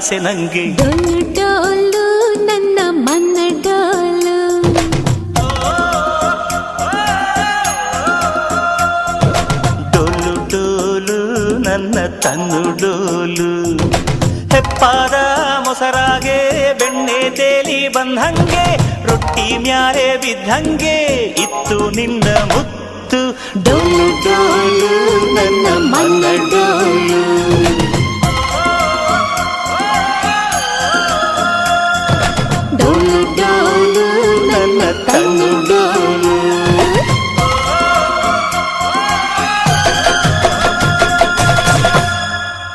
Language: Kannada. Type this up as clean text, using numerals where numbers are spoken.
ಆಸೆ ನಂಗೆ. ಡೊಳ್ಳು ಡೋಲು ನನ್ನ ಮನ್ನ ಡೋಲು, ಡೋಲು ಡೋಲು ನನ್ನ ತನ್ನು ಡೋಲು. ಹೆಪ್ಪಾದ ಮೊಸರಾಗೆ ಬೆಣ್ಣೆ ತೇಲಿ ಬಂದಂಗೆ, ರೊಟ್ಟಿ ಮ್ಯಾಲೆ ಬಿದ್ದಂಗೆ ಇತ್ತು ನಿನ್ನ ಮುತ್ತು. ಡೊಳ್ಳು ಡೋಲು ನನ್ನ ಮನ್ನ ಡೋಲು.